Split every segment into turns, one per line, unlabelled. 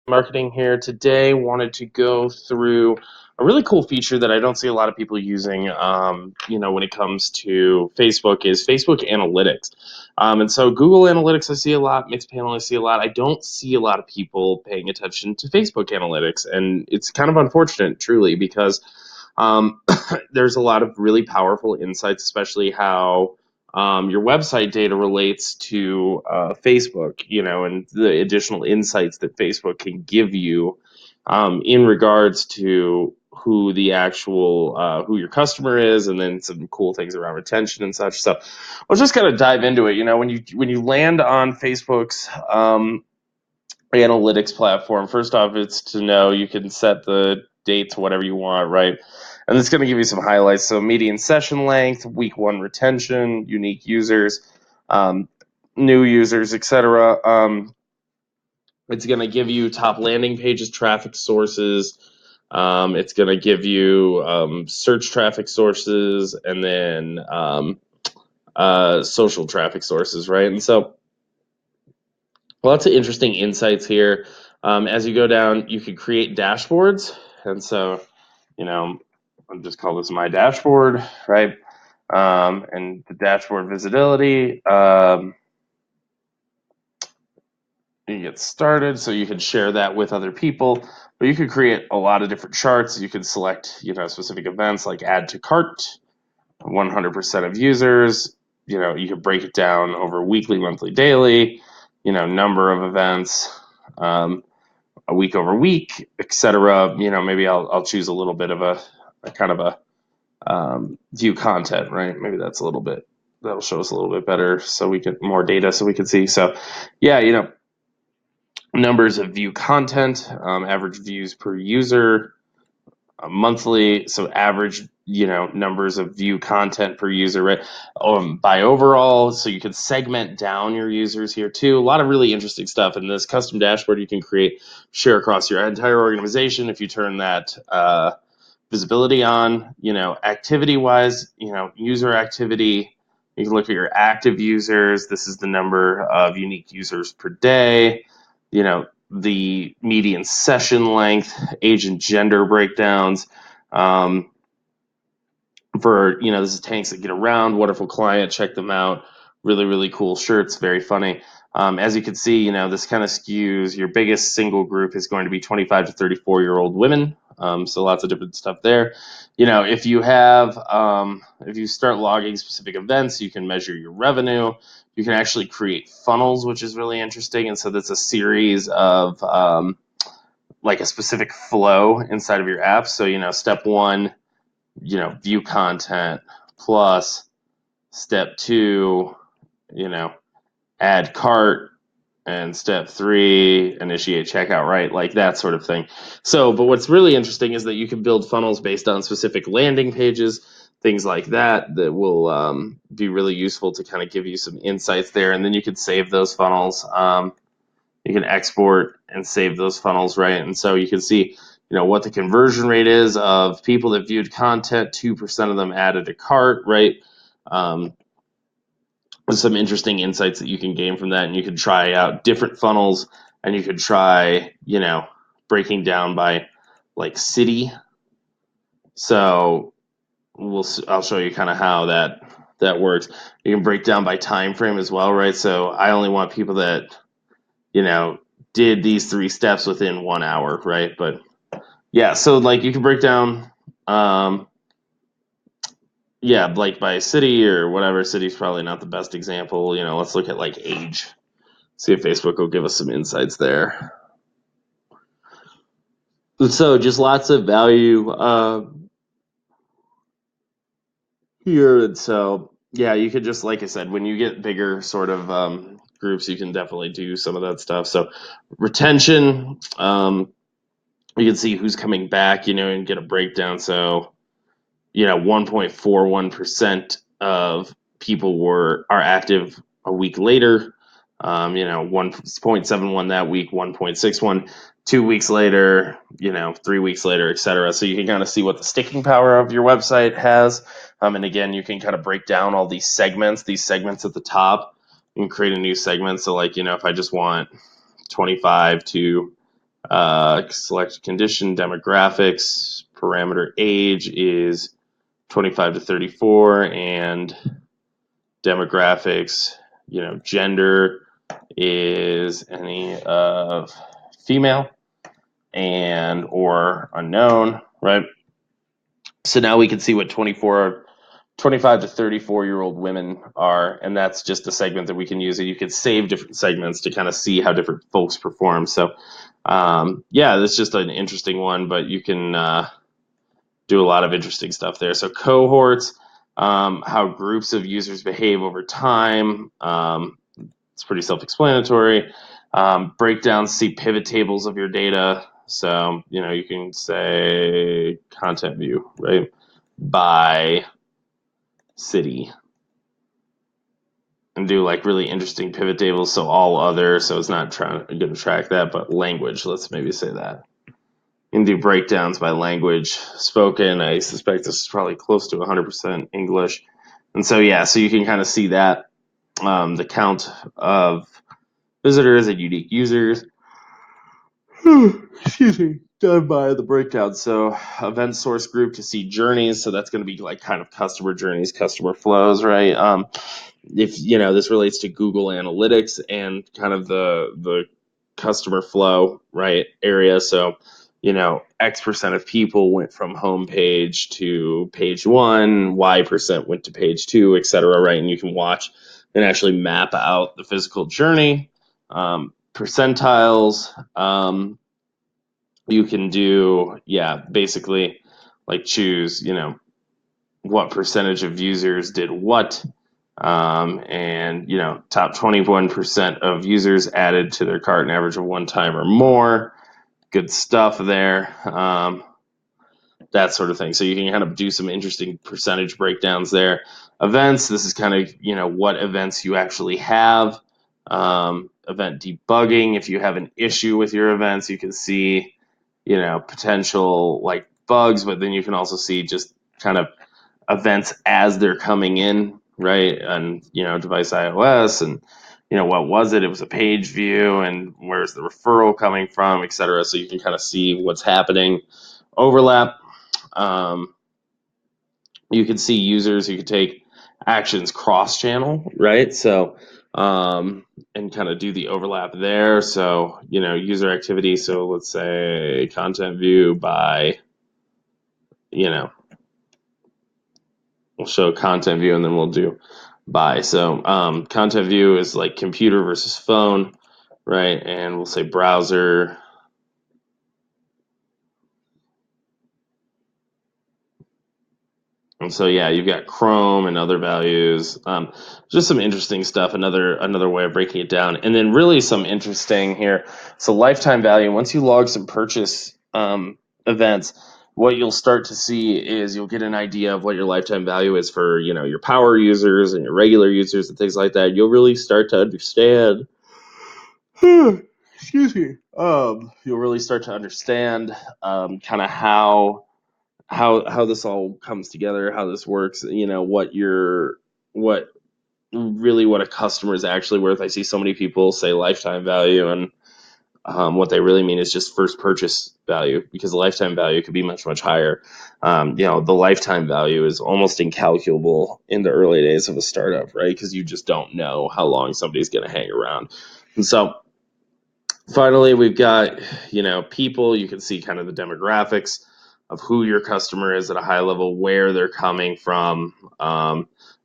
Marketing here today. Wanted to go through a really cool feature that I don't see a lot of people using, when it comes to Facebook is Facebook Analytics. And so Google Analytics I see a lot, Mixpanel I see a lot. I don't see a lot of people paying attention to Facebook Analytics, and it's kind of unfortunate, truly, because um, there's a lot of really powerful insights, especially how your website data relates to Facebook, and the additional insights that Facebook can give you in regards to who your customer is, and then some cool things around retention and such. So let's just kind of dive into it. When you land on Facebook's analytics platform, first off, it's to know you can set the date to whatever you want, right? And it's going to give you some highlights. So median session length, week one retention, unique users, um, new users, etc. It's going to give you top landing pages, traffic sources. It's going to give you search traffic sources, and then social traffic sources, right? And so lots of interesting insights here. As you go down, you can create dashboards. And so, I'll just call this my dashboard, right? And the dashboard visibility, you get started, so you can share that with other people. But you could create a lot of different charts. You could select, specific events like add to cart, 100% of users. You could break it down over weekly, monthly, daily, number of events, a week over week, etc. Maybe I'll choose a little bit of a kind of a view content, right? Maybe that'll show us a little bit better, so we get more data, so we can see. So, yeah, numbers of view content, average views per user, monthly, so average numbers of view content per user, right? By overall, so you can segment down your users here too. A lot of really interesting stuff in this custom dashboard you can create, share across your entire organization. If you turn that visibility on, activity wise, user activity, you can look at your active users. This is the number of unique users per day, the median session length, age and gender breakdowns. This is Tanks That Get Around, wonderful client, check them out. Really, really cool shirts, very funny. As you can see, this kind of skews your biggest single group is going to be 25 to 34-year-old women. So lots of different stuff there. If you start logging specific events, you can measure your revenue. You can actually create funnels, which is really interesting. And so that's a series of like a specific flow inside of your app. So, step one, view content, plus step two, add cart, and step three, initiate checkout, right? Like that sort of thing. So, but what's really interesting is that you can build funnels based on specific landing pages, things like that will be really useful to kind of give you some insights there. And then you could save those funnels. You can export and save those funnels, right? And so you can see, what the conversion rate is of people that viewed content. 2% of them added a cart, right? Some interesting insights that you can gain from that, and you can try out different funnels, and you could try, breaking down by like city. So I'll show you kind of how that works. You can break down by time frame as well, right? So I only want people that did these three steps within 1 hour, right? But yeah, so like you can break down, yeah, like by city or whatever. City's probably not the best example. Let's look at like age. See if Facebook will give us some insights there. So just lots of value here. And so, yeah, you could just, like I said, when you get bigger sort of groups, you can definitely do some of that stuff. So retention, you can see who's coming back, and get a breakdown. So, 1.41% of people are active a week later. 1.71 that week, 1.61 2 weeks later, 3 weeks later, etc. So you can kind of see what the sticking power of your website has. And again, you can kind of break down all these segments at the top. You can create a new segment. So like, if I just want 25 to Select condition, demographics, parameter age is 25 to 34, and demographics, gender is any of female and or unknown, right? So now we can see what 25 to 34-year-old women are, and that's just a segment that we can use. And you can save different segments to kind of see how different folks perform. So, yeah, that's just an interesting one, but you can do a lot of interesting stuff there. So cohorts, how groups of users behave over time. It's pretty self-explanatory. Breakdowns, see pivot tables of your data. So, you can say content view, right, by city, and do like really interesting pivot tables. So all other, so it's not going to track that, but language, let's maybe say that. And do breakdowns by language spoken. I suspect this is probably close to 100% English. And so, yeah, so you can kind of see that, the count of visitors and unique users. Excuse me, done by the breakdown. So event source group to see journeys. So that's going to be like kind of customer journeys, customer flows, right? If this relates to Google Analytics and kind of the customer flow, right, area. So X percent of people went from home page to page 1, Y percent went to page 2, etc., right? And you can watch and actually map out the physical journey. Percentiles, you can do, basically like choose, what percentage of users did what. And top 21% of users added to their cart an average of 1 time or more. Good stuff there. That sort of thing. So you can kind of do some interesting percentage breakdowns there. Events, this is kind of, what events you actually have. Event debugging, if you have an issue with your events, you can see, potential like bugs, but then you can also see just kind of events as they're coming in, right? And, device iOS, and, what was it? It was a page view, and where's the referral coming from, etc. So you can kind of see what's happening. Overlap, you can see users, you can take actions cross-channel, right? So, and kind of do the overlap there. So, user activity. So let's say content view by, we'll show content view, and then we'll do by. So, content view is like computer versus phone, right? And we'll say browser. And so, yeah, you've got Chrome and other values. Just some interesting stuff. Another way of breaking it down, and then really some interesting here. So lifetime value. Once you log some purchase events, what you'll start to see is you'll get an idea of what your lifetime value is for your power users and your regular users and things like that. You'll really start to understand. Excuse me. You'll really start to understand kind of how this all comes together, how this works, what a customer is actually worth. I see so many people say lifetime value, and what they really mean is just first purchase value, because the lifetime value could be much, much higher. The lifetime value is almost incalculable in the early days of a startup, right? Because you just don't know how long somebody's going to hang around. And so finally, we've got, people. You can see kind of the demographics of who your customer is at a high level, where they're coming from,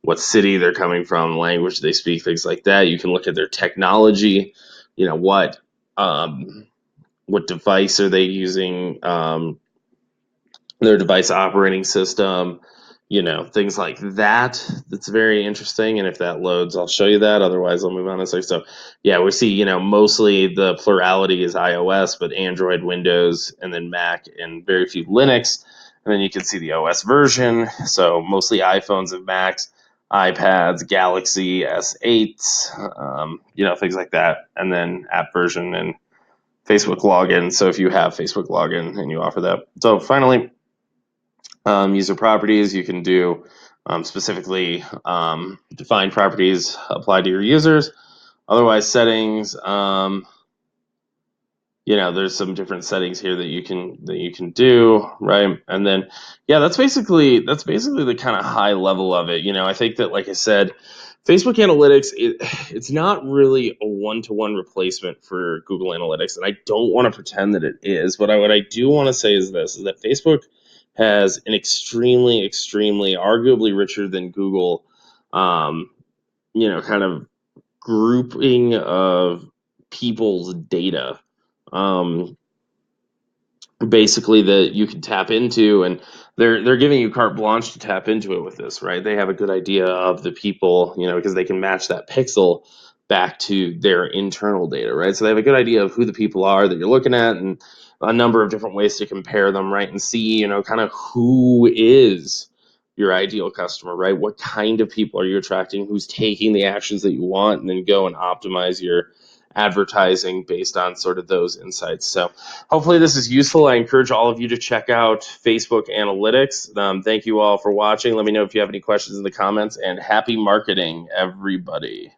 what city they're coming from, language they speak, things like that. You can look at their technology, what device are they using, their device operating system, things like that. That's very interesting. And if that loads, I'll show you that. Otherwise, I'll move on. So, yeah, we see, mostly the plurality is iOS, but Android, Windows, and then Mac, and very few Linux. And then you can see the OS version. So mostly iPhones and Macs, iPads, Galaxy S8, things like that. And then app version and Facebook login. So if you have Facebook login and you offer that. So finally, user properties, you can do specifically defined properties apply to your users. Otherwise, settings, there's some different settings here that you can do, right? And then, yeah, that's basically the kind of high level of it. I think that, like I said, Facebook Analytics, it's not really a one-to-one replacement for Google Analytics, and I don't want to pretend that it is. But what I do want to say is this: is that Facebook has an extremely, extremely, arguably richer than Google, um, kind of grouping of people's data, um, basically, that you can tap into, and they're giving you carte blanche to tap into it with this, right? They have a good idea of the people, because they can match that pixel back to their internal data, right? So they have a good idea of who the people are that you're looking at, and a number of different ways to compare them, right? And see, kind of who is your ideal customer, right? What kind of people are you attracting? Who's taking the actions that you want, and then go and optimize your advertising based on sort of those insights. So hopefully this is useful. I encourage all of you to check out Facebook Analytics. Thank you all for watching. Let me know if you have any questions in the comments, and happy marketing, everybody.